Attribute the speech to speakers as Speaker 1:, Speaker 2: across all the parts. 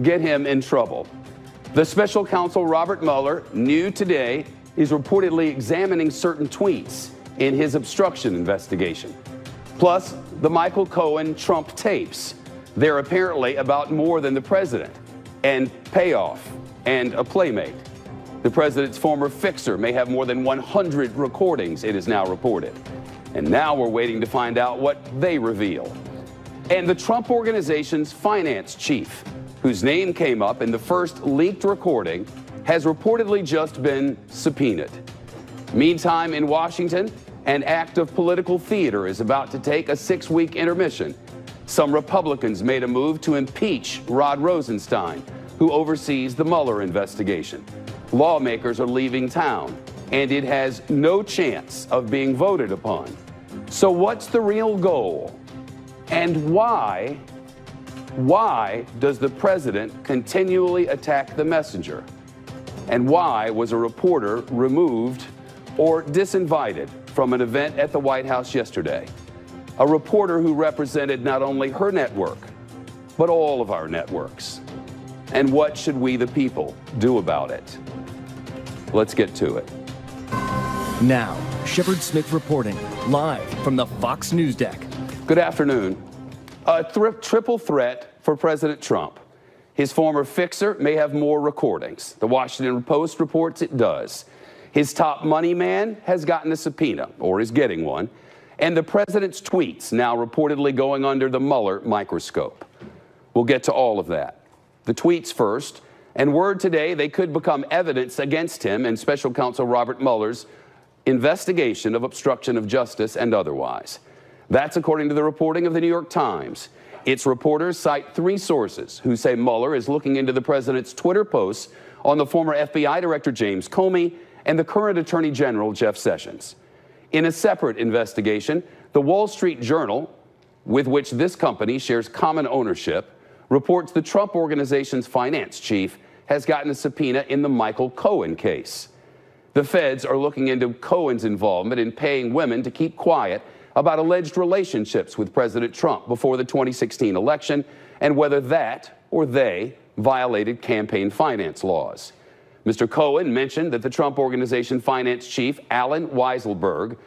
Speaker 1: get him in trouble. The special counsel Robert Mueller, new today, is reportedly examining certain tweets in his obstruction investigation. Plus, the Michael Cohen Trump tapes. They're apparently about more than the president, and payoff, and a playmate. The president's former fixer may have more than 100 recordings, it is now reported. And now we're waiting to find out what they reveal. And the Trump Organization's finance chief, whose name came up in the first leaked recording, has reportedly just been subpoenaed. Meantime, in Washington, an act of political theater is about to take a 6-week intermission. Some Republicans made a move to impeach Rod Rosenstein, who oversees the Mueller investigation. Lawmakers are leaving town, and it has no chance of being voted upon. So what's the real goal? And why does the president continually attack the messenger? And why was a reporter removed or disinvited from an event at the White House yesterday? A reporter who represented not only her network, but all of our networks. And what should we, the people, do about it? Let's get to it.
Speaker 2: Now, Shepard Smith reporting live from the Fox News deck.
Speaker 1: Good afternoon. A triple threat for President Trump. His former fixer may have more recordings. The Washington Post reports it does. His top money man has gotten a subpoena, or is getting one. And the president's tweets now reportedly going under the Mueller microscope. We'll get to all of that. The tweets first, and word today they could become evidence against him in special counsel Robert Mueller's investigation of obstruction of justice and otherwise. That's according to the reporting of the New York Times. Its reporters cite 3 sources who say Mueller is looking into the president's Twitter posts on the former FBI Director James Comey and the current Attorney General Jeff Sessions. In a separate investigation, the Wall Street Journal, with which this company shares common ownership, reports the Trump Organization's finance chief has gotten a subpoena in the Michael Cohen case. The feds are looking into Cohen's involvement in paying women to keep quiet about alleged relationships with President Trump before the 2016 election and whether that or they violated campaign finance laws. Mr. Cohen mentioned that the Trump Organization finance chief, Allen Weisselberg,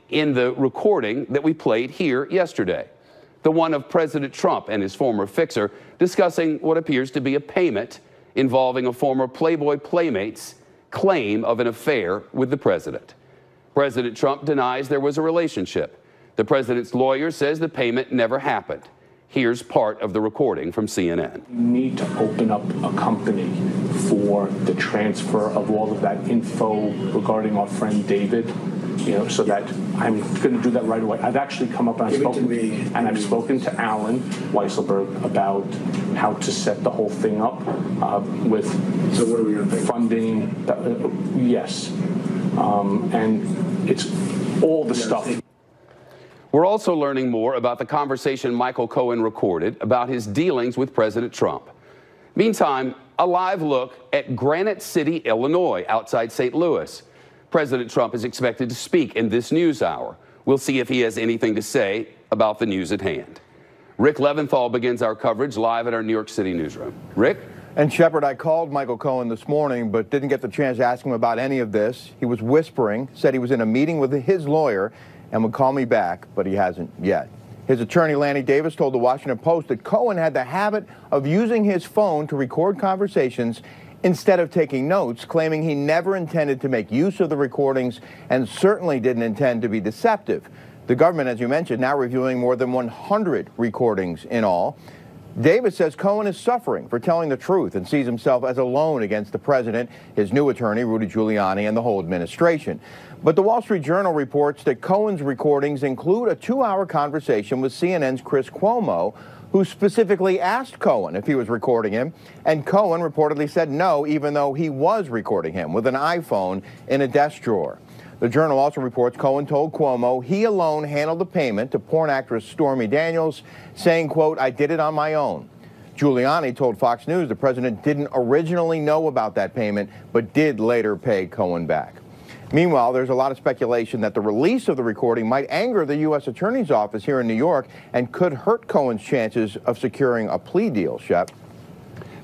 Speaker 1: in the recording that we played here yesterday, the one of President Trump and his former fixer discussing what appears to be a payment involving a former Playboy playmate's claim of an affair with the president. President Trump denies there was a relationship. The president's lawyer says the payment never happened. Here's part of the recording from CNN.
Speaker 3: We need to open up a company for the transfer of all of that info regarding our friend David, so that I'm going to do that right away. I've actually come up and I've spoken to Allen Weisselberg about how to set the whole thing up with funding. Yes. And it's all the stuff.
Speaker 1: We're also learning more about the conversation Michael Cohen recorded about his dealings with President Trump. Meantime, a live look at Granite City, Illinois, outside St. Louis. President Trump is expected to speak in this news hour. We'll see if he has anything to say about the news at hand. Rick Leventhal begins our coverage live at our New York City newsroom. Rick?
Speaker 4: And Shepard, I called Michael Cohen this morning, but didn't get the chance to ask him about any of this. He was whispering, said he was in a meeting with his lawyer and would call me back, but he hasn't yet. His attorney, Lanny Davis, told the Washington Post that Cohen had the habit of using his phone to record conversations instead of taking notes, claiming he never intended to make use of the recordings and certainly didn't intend to be deceptive. The government, as you mentioned, now reviewing more than 100 recordings in all. Davis says Cohen is suffering for telling the truth and sees himself as alone against the president, his new attorney, Rudy Giuliani, and the whole administration. But the Wall Street Journal reports that Cohen's recordings include a 2-hour conversation with CNN's Chris Cuomo, who specifically asked Cohen if he was recording him, and Cohen reportedly said no, even though he was recording him with an iPhone in a desk drawer. The Journal also reports Cohen told Cuomo he alone handled the payment to porn actress Stormy Daniels, saying, quote, "I did it on my own." Giuliani told Fox News the president didn't originally know about that payment, but did later pay Cohen back. Meanwhile, there's a lot of speculation that the release of the recording might anger the U.S. Attorney's Office here in New York and could hurt Cohen's chances of securing a plea deal, Shep.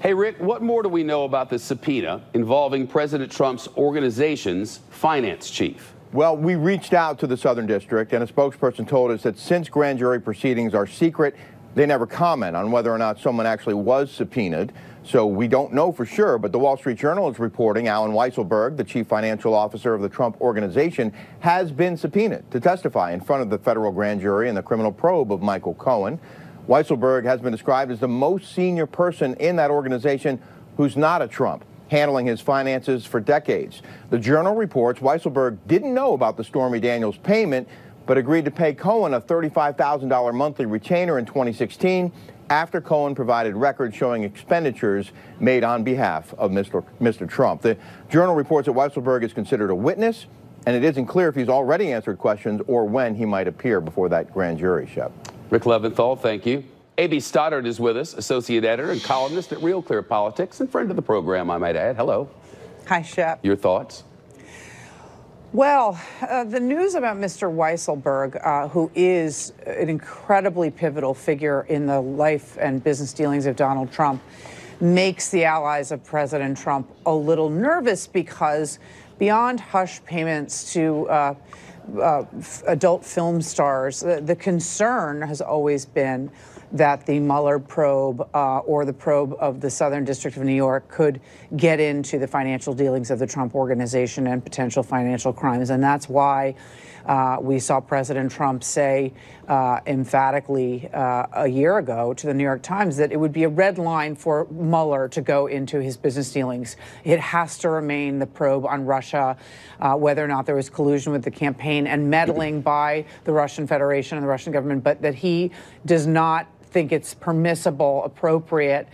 Speaker 1: Hey, Rick, what more do we know about the subpoena involving President Trump's organization's finance chief?
Speaker 4: Well, we reached out to the Southern District, and a spokesperson told us that since grand jury proceedings are secret, they never comment on whether or not someone actually was subpoenaed. So we don't know for sure, but the Wall Street Journal is reporting Alan Weisselberg, the chief financial officer of the Trump Organization, has been subpoenaed to testify in front of the federal grand jury in the criminal probe of Michael Cohen. Weisselberg has been described as the most senior person in that organization who's not a Trump, handling his finances for decades. The Journal reports Weisselberg didn't know about the Stormy Daniels payment, but agreed to pay Cohen a $35,000 monthly retainer in 2016 after Cohen provided records showing expenditures made on behalf of Mr. Trump. The Journal reports that Weisselberg is considered a witness, and it isn't clear if he's already answered questions or when he might appear before that grand jury, Shep.
Speaker 1: Rick Leventhal, thank you. A.B. Stoddard is with us, associate editor and columnist at Real Clear Politics, and friend of the program, I might add. Hello.
Speaker 5: Hi, Shep.
Speaker 1: Your thoughts?
Speaker 5: Well, the news about Mr. Weisselberg, who is an incredibly pivotal figure in the life and business dealings of Donald Trump, makes the allies of President Trump a little nervous because beyond hush payments to adult film stars, the concern has always been that the Mueller probe or the probe of the Southern District of New York could get into the financial dealings of the Trump Organization and potential financial crimes. And that's why we saw President Trump say emphatically a year ago to the New York Times that it would be a red line for Mueller to go into his business dealings. It has to remain the probe on Russia, whether or not there was collusion with the campaign and meddling by the Russian Federation and the Russian government, but that he does not think it's permissible, appropriate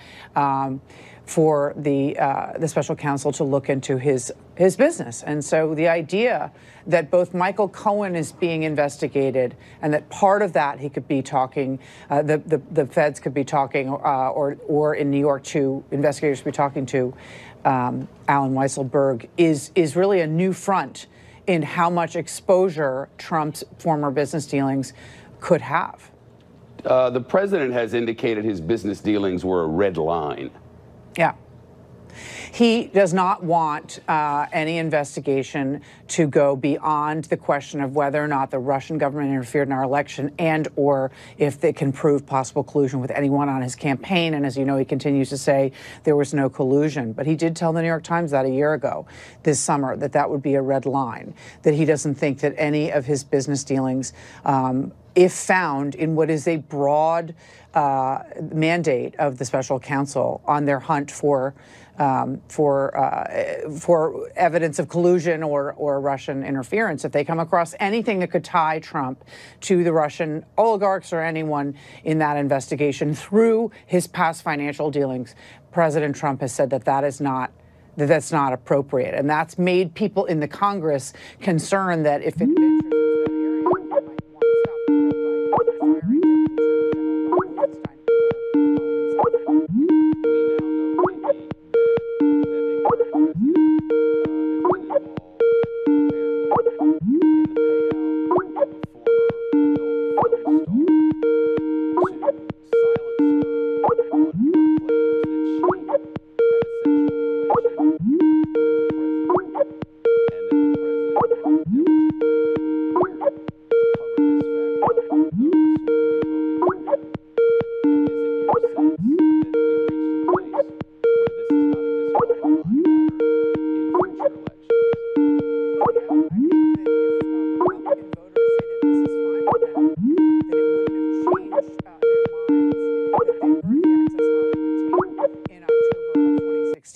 Speaker 5: for the special counsel to look into his business. And so the idea that both Michael Cohen is being investigated and that part of that he could be talking, the feds could be talking, or in New York too, investigators could be talking to Alan Weisselberg is really a new front in how much exposure Trump's former business dealings could have.
Speaker 1: The president has indicated his business dealings were a red line.
Speaker 5: Yeah. He does not want any investigation to go beyond the question of whether or not the Russian government interfered in our election and or if they can prove possible collusion with anyone on his campaign. And as you know, he continues to say there was no collusion. But he did tell the New York Times that a year ago this summer that that would be a red line, that he doesn't think that any of his business dealings, if found in what is a broad mandate of the special counsel on their hunt for evidence of collusion or Russian interference, if they come across anything that could tie Trump to the Russian oligarchs or anyone in that investigation through his past financial dealings, President Trump has said that that's not appropriate. And that's made people in the Congress concerned that if it ventures into that area, they might want to stop the probe by firing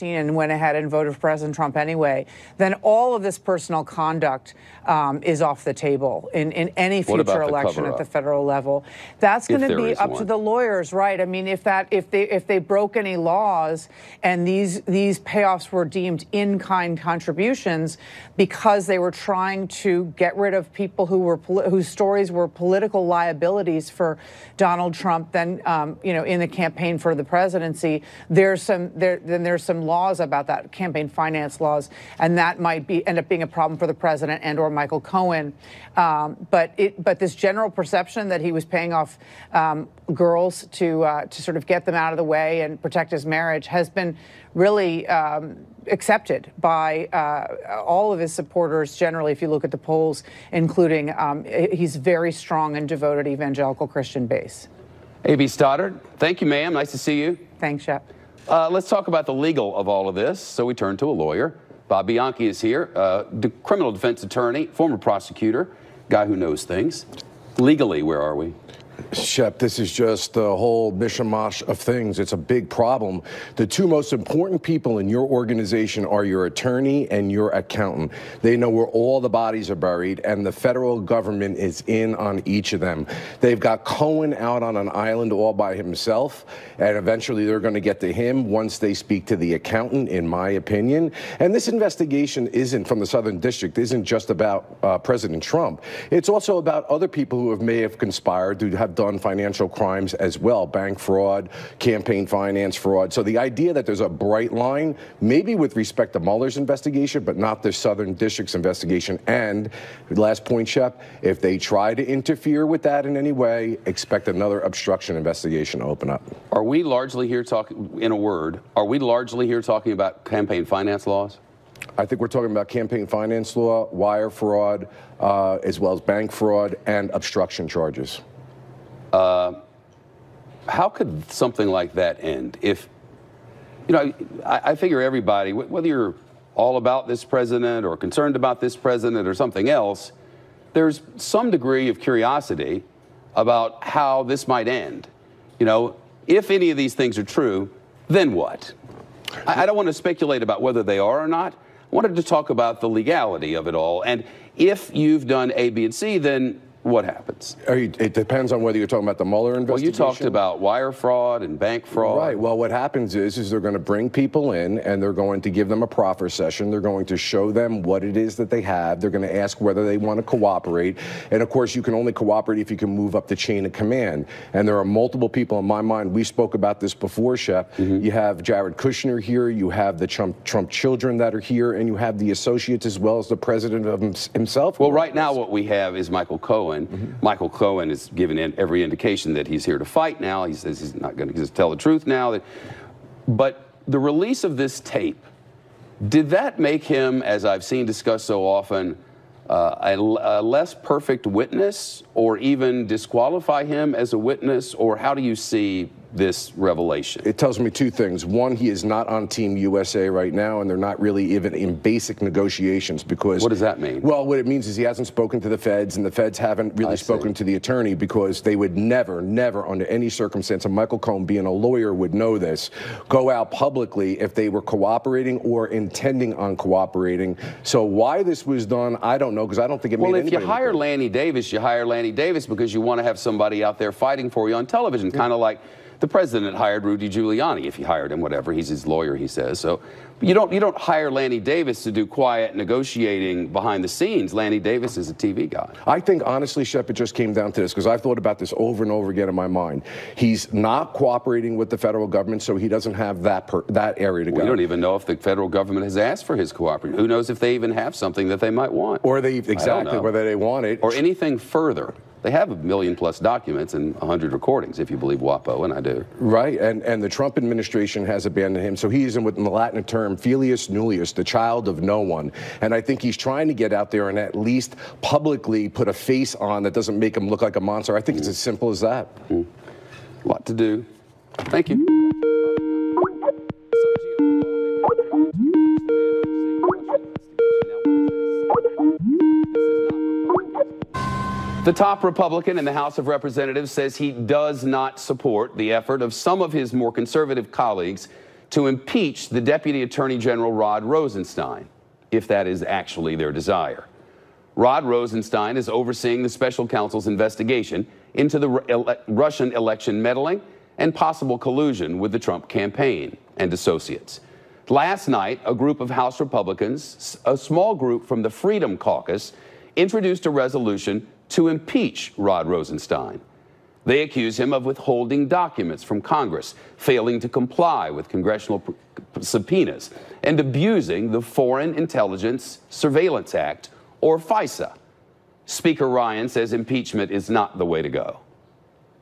Speaker 5: and went ahead and voted for President Trump anyway, then all of this personal conduct is off the table in any future election at the federal level. That's going to be up to the lawyers, right? I mean, if they broke any laws and these payoffs were deemed in-kind contributions because they were trying to get rid of people whose stories were political liabilities for Donald Trump, then in the campaign for the presidency, there's some laws about that, campaign finance laws, and that might end up being a problem for the president and or Michael Cohen. But this general perception that he was paying off girls to sort of get them out of the way and protect his marriage has been really accepted by all of his supporters generally, if you look at the polls, including he's very strong and devoted evangelical Christian base.
Speaker 1: A.B. Stoddard, thank you, ma'am. Nice to see you.
Speaker 5: Thanks, Shep.
Speaker 1: Let's talk about the legal of all of this. So we turn to a lawyer. Bob Bianchi is here, criminal defense attorney, former prosecutor, guy who knows things. Legally, where are we?
Speaker 6: Shep, this is just a whole mishmash of things. It's a big problem. The two most important people in your organization are your attorney and your accountant. They know where all the bodies are buried, and the federal government is in on each of them. They've got Cohen out on an island all by himself, and eventually they're going to get to him once they speak to the accountant, in my opinion. And this investigation isn't from the Southern District, isn't just about President Trump. It's also about other people who may have conspired to have done financial crimes as well, bank fraud, campaign finance fraud. So the idea that there's a bright line, maybe with respect to Mueller's investigation, but not the Southern District's investigation. And last point, Shep, if they try to interfere with that in any way, expect another obstruction investigation to open up.
Speaker 1: Are we largely here talking, in a word, are we largely here talking about campaign finance laws?
Speaker 6: I think we're talking about campaign finance law, wire fraud, as well as bank fraud and obstruction charges.
Speaker 1: How could something like that end? If, you know, I figure everybody, whether you're all about this president or concerned about this president or something else, there's some degree of curiosity about how this might end. You know, if any of these things are true, then what? I don't want to speculate about whether they are or not. I wanted to talk about the legality of it all. And if you've done A, B, and C, then what happens?
Speaker 6: It depends on whether you're talking about the Mueller investigation.
Speaker 1: Well, you talked about wire fraud and bank fraud.
Speaker 6: Right. Well, what happens is they're going to bring people in and they're going to give them a proffer session. They're going to show them what it is that they have. They're going to ask whether they want to cooperate. And of course, you can only cooperate if you can move up the chain of command. And there are multiple people in my mind. We spoke about this before, Shep. You have Jared Kushner here. You have the Trump children that are here, and you have the associates as well as the president of himself.
Speaker 1: Well, right now what we have is Michael Cohen. Michael Cohen is given every indication that he's here to fight now. He says he's not going to tell the truth now. But the release of this tape, did that make him, as I've seen discussed so often, a less perfect witness, or even disqualify him as a witness? Or how do you see this revelation?
Speaker 6: It tells me two things. One, he is not on Team USA right now, and they're not really even in basic negotiations because...
Speaker 1: What does that mean?
Speaker 6: Well, what it means is he hasn't spoken to the feds, and the feds haven't really spoken to the attorney, because they would never, under any circumstance, and Michael Cohen being a lawyer would know this, go out publicly if they were cooperating or intending on cooperating. So why this was done, I don't know, because I don't think it made anybody...
Speaker 1: Well, if you hire Lanny Davis, you hire Lanny Davis because you want to have somebody out there fighting for you on television, kind of like the president hired Rudy Giuliani. If he hired him, whatever, he's his lawyer, he says. So you don't hire Lanny Davis to do quiet negotiating behind the scenes. Lanny Davis is a TV guy.
Speaker 6: I think, honestly, Shep, it just came down to this, because I've thought about this over and over again in my mind. He's not cooperating with the federal government, so he doesn't have that area to go.
Speaker 1: We don't even know if the federal government has asked for his cooperation. Who knows if they even have something that they might want.
Speaker 6: Or they, exactly, whether they want it.
Speaker 1: Or anything further. They have 1 million+ documents and 100 recordings, if you believe WAPO, and I do.
Speaker 6: Right, and the Trump administration has abandoned him, so he's in what in the Latin term, filius nullius, the child of no one. And I think he's trying to get out there and at least publicly put a face on that doesn't make him look like a monster. I think it's as simple as that.
Speaker 1: A lot to do. Thank you. The top Republican in the House of Representatives says he does not support the effort of some of his more conservative colleagues to impeach the Deputy Attorney General Rod Rosenstein, if that is actually their desire. Rod Rosenstein is overseeing the special counsel's investigation into the Russian election meddling and possible collusion with the Trump campaign and associates. Last night, a group of House Republicans, a small group from the Freedom Caucus, introduced a resolution to impeach Rod Rosenstein. They accuse him of withholding documents from Congress, failing to comply with congressional subpoenas and abusing the Foreign Intelligence Surveillance Act, or FISA. Speaker Ryan says impeachment is not the way to go.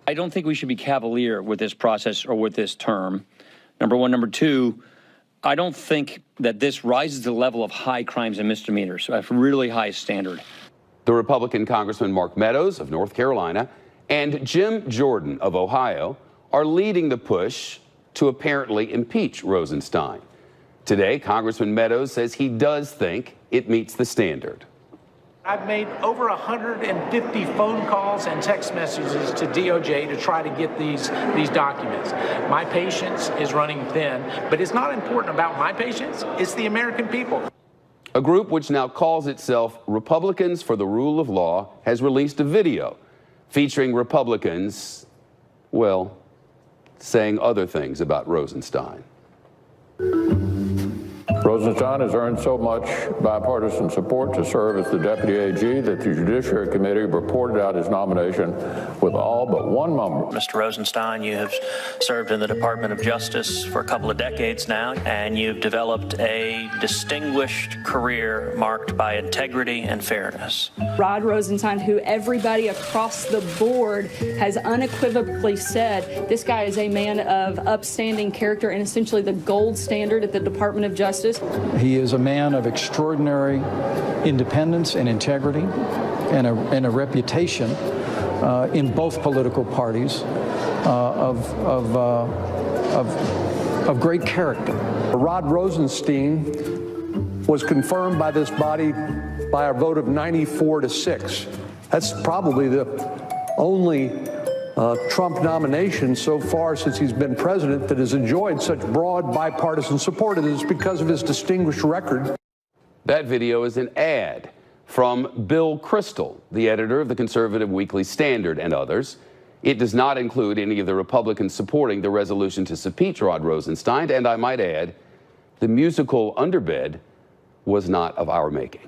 Speaker 7: I don't think we should be cavalier with this process or with this term. Number one. Number two, I don't think that this rises to the level of high crimes and misdemeanors, a really high standard.
Speaker 1: The Republican Congressman Mark Meadows of North Carolina and Jim Jordan of Ohio are leading the push to apparently impeach Rosenstein. Today, Congressman Meadows says he does think it meets the standard.
Speaker 8: I've made over 150 phone calls and text messages to DOJ to try to get these documents. My patience is running thin, but it's not important about my patience, it's the American people.
Speaker 1: A group which now calls itself Republicans for the Rule of Law has released a video featuring Republicans, well, saying other things about Rosenstein.
Speaker 9: Rosenstein has earned so much bipartisan support to serve as the deputy AG that the Judiciary Committee reported out his nomination with all but one member.
Speaker 10: Mr. Rosenstein, you have served in the Department of Justice for a couple of decades now, and you've developed a distinguished career marked by integrity and fairness.
Speaker 11: Rod Rosenstein, who everybody across the board has unequivocally said this guy is a man of upstanding character and essentially the gold standard at the Department of Justice.
Speaker 12: He is a man of extraordinary independence and integrity and a reputation in both political parties of great character.
Speaker 13: Rod Rosenstein was confirmed by this body by a vote of 94-6. That's probably the only Trump nomination so far since he's been president that has enjoyed such broad bipartisan support. It is because of his distinguished record.
Speaker 1: That video is an ad from Bill Kristol, the editor of the conservative Weekly Standard, and others. It does not include any of the Republicans supporting the resolution to subpoena Rod Rosenstein, and I might add, the musical underbed was not of our making.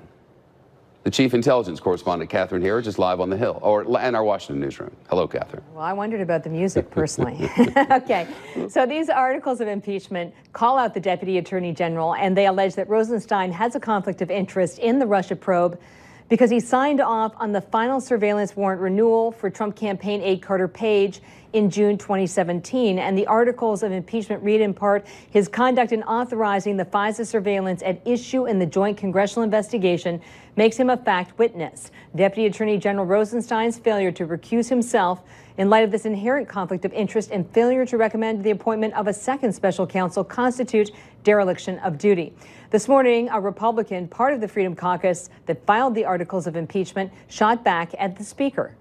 Speaker 1: The chief intelligence correspondent, Catherine Herridge, is live on the Hill, and our Washington newsroom. Hello, Catherine.
Speaker 14: Well, I wondered about the music personally. Okay, so these articles of impeachment call out the Deputy Attorney General, and they allege that Rosenstein has a conflict of interest in the Russia probe because he signed off on the final surveillance warrant renewal for Trump campaign aide Carter Page in June 2017. And the articles of impeachment read in part, his conduct in authorizing the FISA surveillance at issue in the joint congressional investigation makes him a fact witness. Deputy Attorney General Rosenstein's failure to recuse himself in light of this inherent conflict of interest and failure to recommend the appointment of a second special counsel constitute dereliction of duty. This morning, a Republican, part of the Freedom Caucus that filed the articles of impeachment, shot back at the Speaker.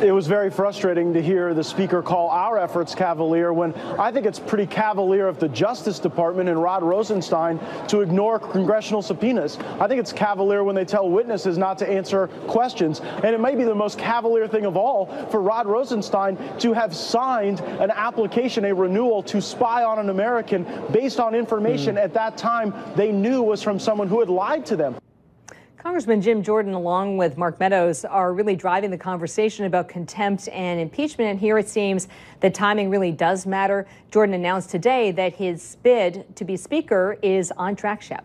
Speaker 15: It was very frustrating to hear the Speaker call our efforts cavalier when I think it's pretty cavalier of the Justice Department and Rod Rosenstein to ignore congressional subpoenas. I think it's cavalier when they tell witnesses not to answer questions. And it may be the most cavalier thing of all for Rod Rosenstein to have signed an application, a renewal to spy on an American based on information at that time they knew was from someone who had lied to them.
Speaker 14: Congressman Jim Jordan, along with Mark Meadows, are really driving the conversation about contempt and impeachment. And here it seems that timing really does matter. Jordan announced today that his bid to be Speaker is on track, Shep.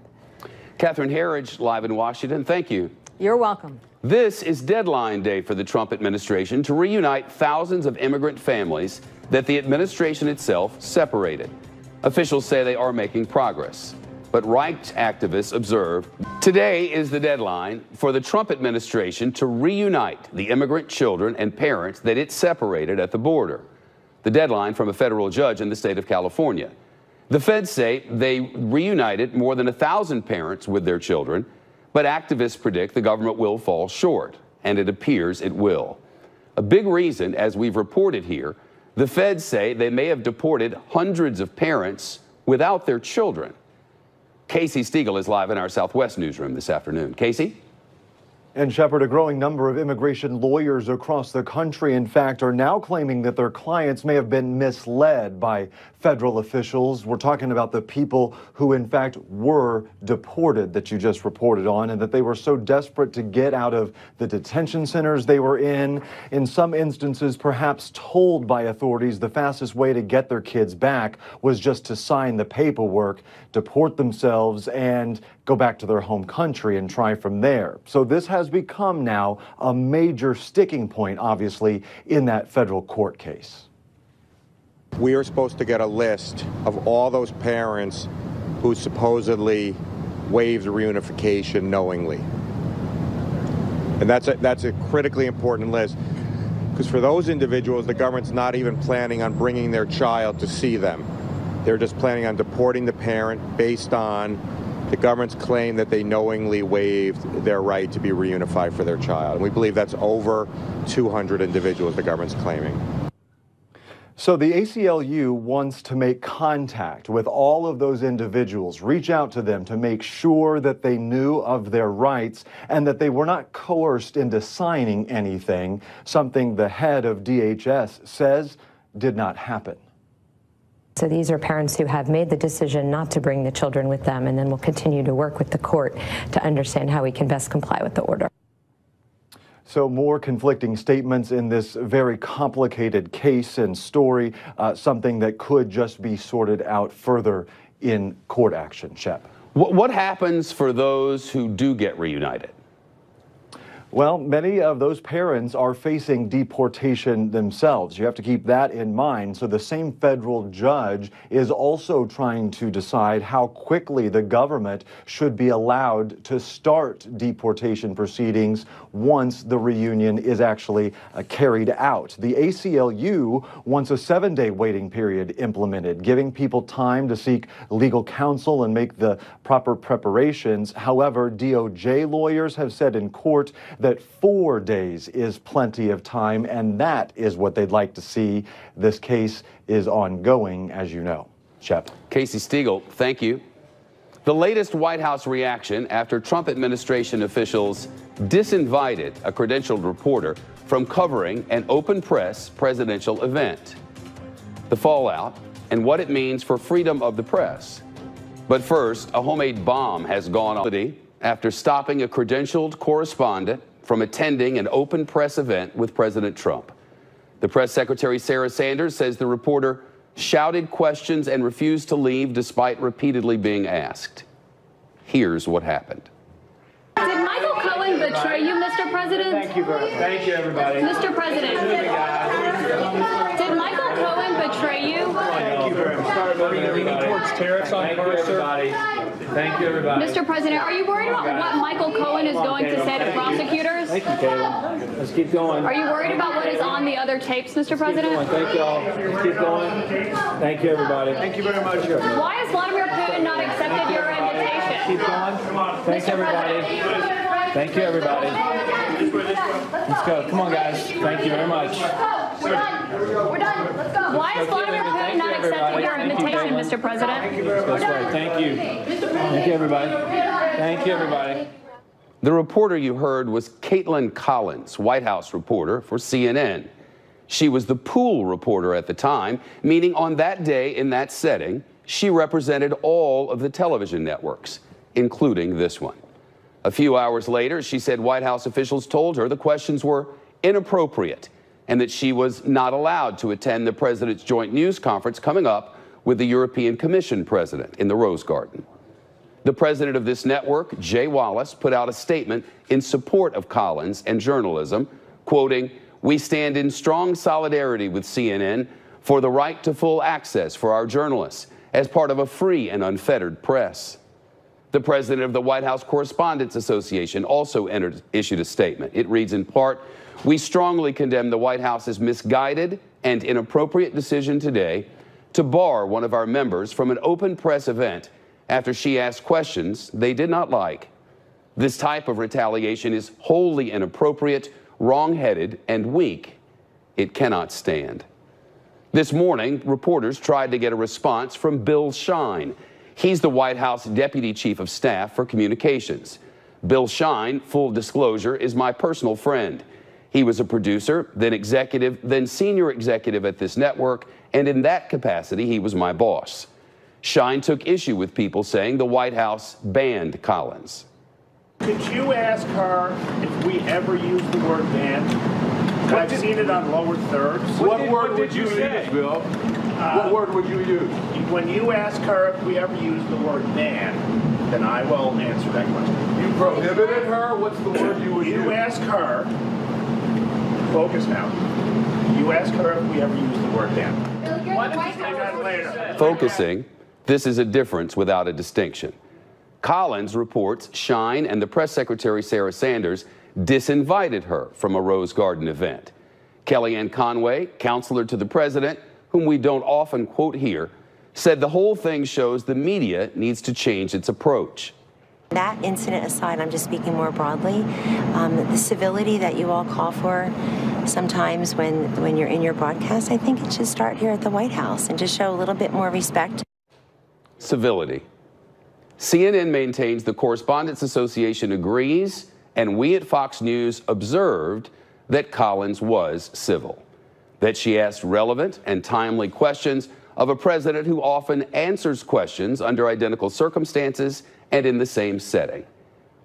Speaker 1: Catherine Herridge, live in Washington. Thank you.
Speaker 14: You're welcome.
Speaker 1: This is deadline day for the Trump administration to reunite thousands of immigrant families that the administration itself separated. Officials say they are making progress. But rights activists observe today is the deadline for the Trump administration to reunite the immigrant children and parents that it separated at the border. The deadline from a federal judge in the state of California. The feds say they reunited more than 1,000 parents with their children, but activists predict the government will fall short, and it appears it will. A big reason, as we've reported here, the feds say they may have deported hundreds of parents without their children. Casey Stiegel is live in our Southwest newsroom this afternoon. Casey?
Speaker 16: And Shepard, a growing number of immigration lawyers across the country, in fact, are now claiming that their clients may have been misled by federal officials. We're talking about the people who, in fact, were deported that you just reported on, and that they were so desperate to get out of the detention centers they were in some instances, perhaps told by authorities the fastest way to get their kids back was just to sign the paperwork, deport themselves, and go back to their home country and try from there. So this has become now a major sticking point, obviously, in that federal court case.
Speaker 17: We are supposed to get a list of all those parents who supposedly waived reunification knowingly. And that's a critically important list, because for those individuals, the government's not even planning on bringing their child to see them. They're just planning on deporting the parent based on the government's claim that they knowingly waived their right to be reunified for their child. And we believe that's over 200 individuals the government's claiming.
Speaker 16: So the ACLU wants to make contact with all of those individuals, reach out to them to make sure that they knew of their rights and that they were not coerced into signing anything, something the head of DHS says did not happen.
Speaker 18: So these are parents who have made the decision not to bring the children with them, and then we'll continue to work with the court to understand how we can best comply with the order.
Speaker 16: So more conflicting statements in this very complicated case and story, something that could just be sorted out further in court action. Shep.
Speaker 1: What happens for those who do get reunited?
Speaker 16: Well, many of those parents are facing deportation themselves. You have to keep that in mind. So the same federal judge is also trying to decide how quickly the government should be allowed to start deportation proceedings once the reunion is actually carried out. The ACLU wants a 7-day waiting period implemented, giving people time to seek legal counsel and make the proper preparations. However, DOJ lawyers have said in court that 4 days is plenty of time, and that is what they'd like to see. This case is ongoing, as you know. Shep.
Speaker 1: Casey Stiegel, thank you. The latest White House reaction after Trump administration officials disinvited a credentialed reporter from covering an open press presidential event. The fallout and what it means for freedom of the press. But first, a homemade bomb has gone off after stopping a credentialed correspondent from attending an open press event with President Trump. The press secretary, Sarah Sanders, says the reporter shouted questions and refused to leave despite repeatedly being asked. Here's what happened.
Speaker 11: Did Michael Cohen betray you, Mr. President?
Speaker 19: Thank you, thank you, everybody.
Speaker 11: Mr. President, did Michael Cohen betray you?
Speaker 19: Thank you very much. Leaning towards tariffs on cars, everybody. Thank you, everybody.
Speaker 11: Mr. President, are you worried about what Michael Cohen is going to say to prosecutors?
Speaker 19: Thank you, Caitlin. Let's keep going.
Speaker 11: Are you worried about what is on the other tapes, Mr. President?
Speaker 19: Thank you all. Let's keep going. Thank you, everybody. Thank you very much.
Speaker 11: Why has Vladimir Putin not accepted your invitation?
Speaker 19: Keep going. Come on. Thanks, everybody. Thank you, everybody. Let's go. Come on, guys. Thank you very much.
Speaker 11: We're done. We're done. Let's go. Why has Vladimir Putin not accepted your invitation, Mr. President?
Speaker 19: That's right. Thank you. Thank you, everybody. Thank you, everybody.
Speaker 1: The reporter you heard was Caitlin Collins, White House reporter for CNN. She was the pool reporter at the time, meaning on that day in that setting, she represented all of the television networks, including this one. A few hours later, she said White House officials told her the questions were inappropriate and that she was not allowed to attend the president's joint news conference coming up with the European Commission president in the Rose Garden. The president of this network, Jay Wallace, put out a statement in support of Collins and journalism, quoting, "We stand in strong solidarity with CNN for the right to full access for our journalists as part of a free and unfettered press." The president of the White House Correspondents Association also issued a statement. It reads in part, "We strongly condemn the White House's misguided and inappropriate decision today to bar one of our members from an open press event after she asked questions they did not like. This type of retaliation is wholly inappropriate, wrong-headed, and weak. It cannot stand." This morning, reporters tried to get a response from Bill Shine. He's the White House Deputy Chief of Staff for Communications. Bill Shine, full disclosure, is my personal friend. He was a producer, then executive, then senior executive at this network, and in that capacity, he was my boss. Shine took issue with people saying the White House banned Collins.
Speaker 20: Could you ask her if we ever use the word ban? I've seen it on lower thirds.
Speaker 21: What word would you use, Bill? What word would you use?
Speaker 20: When you ask her if we ever use the word ban, then I will answer that question.
Speaker 21: You prohibited her? What's the word you would use?
Speaker 20: You ask her, focus now. You ask her if we ever use the word ban. Why don't you say that later?
Speaker 1: Focusing, this is a difference without a distinction. Collins reports Shine and the press secretary Sarah Sanders disinvited her from a Rose Garden event. Kellyanne Conway, counselor to the president, whom we don't often quote here, said the whole thing shows the media needs to change its approach.
Speaker 22: That incident aside, I'm just speaking more broadly, the civility that you all call for sometimes when you're in your broadcast, I think it should start here at the White House and just show a little bit more respect.
Speaker 1: Civility. CNN maintains the Correspondents Association agrees, and we at Fox News observed that Collins was civil, that she asked relevant and timely questions of a president who often answers questions under identical circumstances and in the same setting.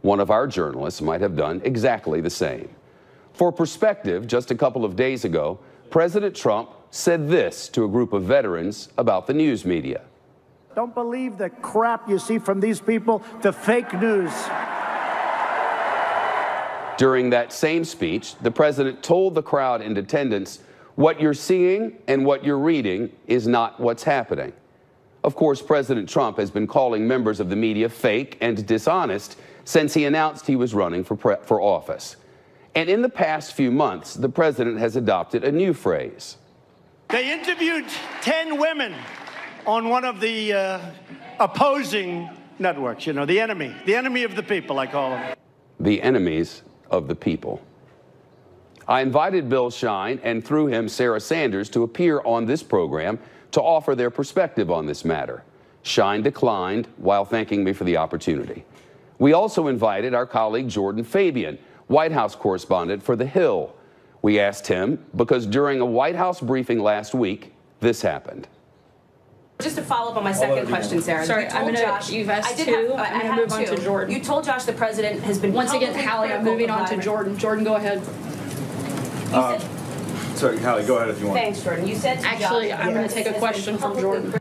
Speaker 1: One of our journalists might have done exactly the same. For perspective, just a couple of days ago, President Trump said this to a group of veterans about the news media.
Speaker 23: Don't believe the crap you see from these people, the fake news.
Speaker 1: During that same speech, the president told the crowd in attendance, what you're seeing and what you're reading is not what's happening. Of course, President Trump has been calling members of the media fake and dishonest since he announced he was running for office. And in the past few months, the president has adopted a new phrase.
Speaker 23: They interviewed 10 women on one of the opposing networks, you know, the enemy of the people, I call them.
Speaker 1: The enemies of the people. I invited Bill Shine and through him Sarah Sanders to appear on this program to offer their perspective on this matter. Shine declined while thanking me for the opportunity. We also invited our colleague Jordan Fabian, White House correspondent for The Hill. We asked him because during a White House briefing last week, this happened.
Speaker 24: Just to follow up on my second question, Sarah.
Speaker 11: Sorry, you've asked two. I'm going to move on to Jordan.
Speaker 24: You told Josh the president has been
Speaker 11: once again, Hallie, I'm moving on to Jordan. Jordan, go ahead.
Speaker 25: Sorry, Hallie, go ahead if you want.
Speaker 24: Thanks, Jordan. You said to
Speaker 11: actually,
Speaker 24: Josh,
Speaker 11: I'm going to take a question from Jordan.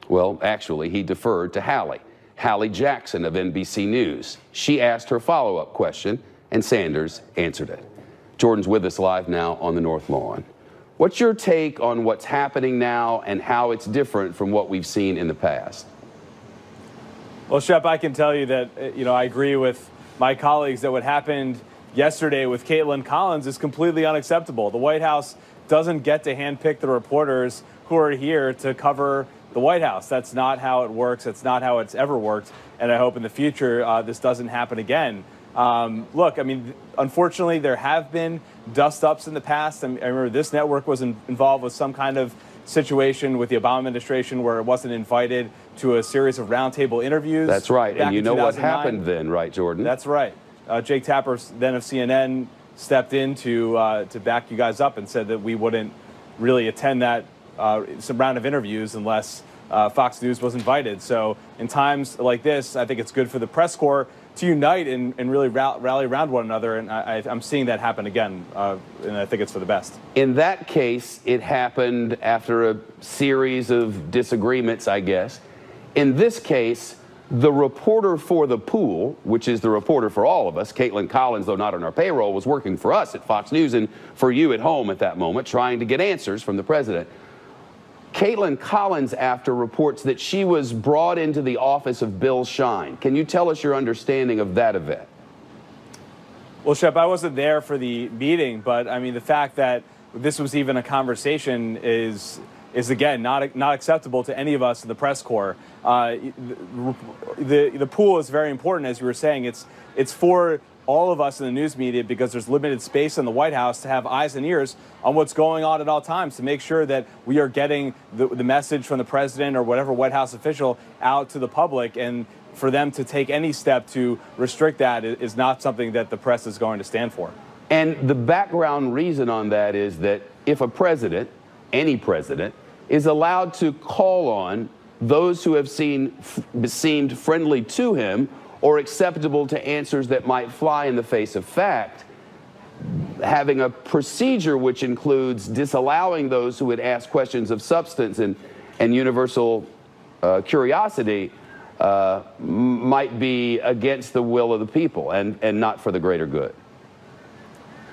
Speaker 1: Well, actually, he deferred to Hallie Jackson of NBC News. She asked her follow-up question, and Sanders answered it. Jordan's with us live now on the North Lawn. What's your take on what's happening now and how it's different from what we've seen in the past?
Speaker 26: Well, Shep, I can tell you that, I agree with my colleagues that what happened yesterday with Caitlin Collins is completely unacceptable. The White House doesn't get to handpick the reporters who are here to cover the White House. That's not how it works. That's not how it's ever worked. And I hope in the future this doesn't happen again. Look, I mean, unfortunately, there have been dust-ups in the past. I remember this network was involved with some kind of situation with the Obama administration where it wasn't invited to a series of roundtable interviews.
Speaker 1: That's right. And you know what happened then, right, Jordan?
Speaker 26: That's right. Jake Tapper, then of CNN, stepped in to back you guys up and said that we wouldn't really attend that some round of interviews unless Fox News was invited. So in times like this, I think it's good for the press corps to unite and really rally around one another. And I'm seeing that happen again, and I think it's for the best.
Speaker 1: In that case, it happened after a series of disagreements, I guess. In this case, the reporter for the pool, which is the reporter for all of us, Caitlin Collins, though not on our payroll, was working for us at Fox News and for you at home at that moment, trying to get answers from the president. Caitlin Collins, after reports that she was brought into the office of Bill Shine. Can you tell us your understanding of that event?
Speaker 26: Well, Shep, I wasn't there for the meeting, but I mean, the fact that this was even a conversation is again not acceptable to any of us in the press corps. The pool is very important, as you were saying. It's for all of us in the news media because there's limited space in the White House to have eyes and ears on what's going on at all times to make sure that we are getting the message from the president or whatever White House official out to the public. And for them to take any step to restrict that is not something that the press is going to stand for.
Speaker 1: And the background reason on that is that if a president, any president, is allowed to call on those who have seemed friendly to him or acceptable to answers that might fly in the face of fact, having a procedure which includes disallowing those who would ask questions of substance and universal curiosity might be against the will of the people and not for the greater good.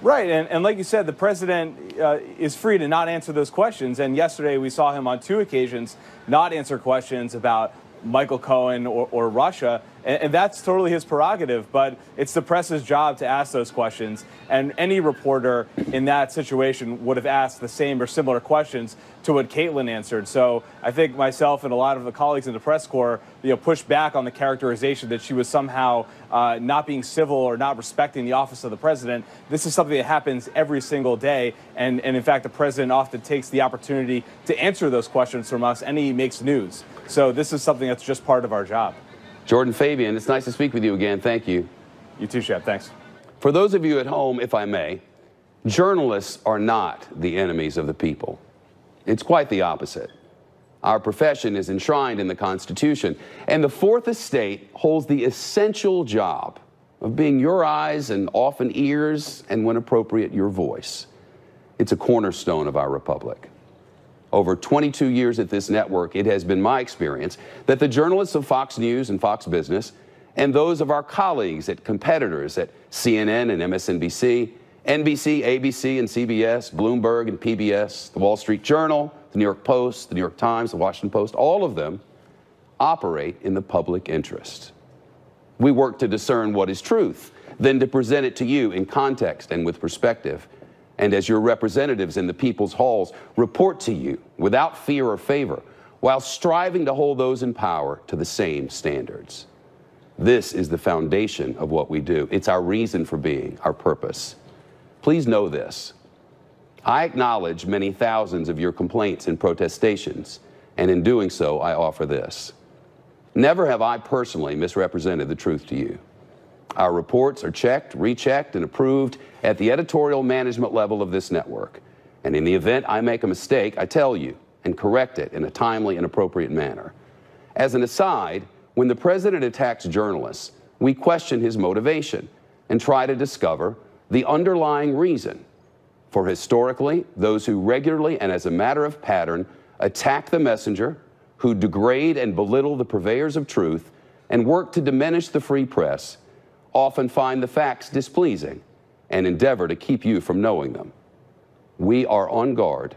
Speaker 26: Right, and like you said, the president is free to not answer those questions. And yesterday we saw him on 2 occasions not answer questions about Michael Cohen or Russia, and that's totally his prerogative, but it's the press's job to ask those questions, and any reporter in that situation would have asked the same or similar questions to what Caitlin answered. So I think myself and a lot of the colleagues in the press corps, pushed back on the characterization that she was somehow not being civil or not respecting the office of the president. This is something that happens every single day, and in fact, the president often takes the opportunity to answer those questions from us, and he makes news. So this is something that's just part of our job.
Speaker 1: Jordan Fabian, it's nice to speak with you again. Thank you.
Speaker 26: You too, Shep. Thanks.
Speaker 1: For those of you at home, if I may, journalists are not the enemies of the people. It's quite the opposite. Our profession is enshrined in the Constitution, and the Fourth Estate holds the essential job of being your eyes and often ears, and when appropriate, your voice. It's a cornerstone of our republic. Over 22 years at this network, it has been my experience that the journalists of Fox News and Fox Business and those of our colleagues at competitors at CNN and MSNBC, NBC, ABC and CBS, Bloomberg and PBS, the Wall Street Journal, the New York Post, the New York Times, the Washington Post, all of them operate in the public interest. We work to discern what is truth, then to present it to you in context and with perspective. And as your representatives in the people's halls, report to you without fear or favor, while striving to hold those in power to the same standards. This is the foundation of what we do. It's our reason for being, our purpose. Please know this. I acknowledge many thousands of your complaints and protestations, and in doing so, I offer this. Never have I personally misrepresented the truth to you. Our reports are checked, rechecked, and approved at the editorial management level of this network. And in the event I make a mistake, I tell you and correct it in a timely and appropriate manner. As an aside, when the president attacks journalists, we question his motivation and try to discover the underlying reason. For historically, those who regularly and as a matter of pattern attack the messenger, who degrade and belittle the purveyors of truth, and work to diminish the free press, often find the facts displeasing and endeavor to keep you from knowing them. We are on guard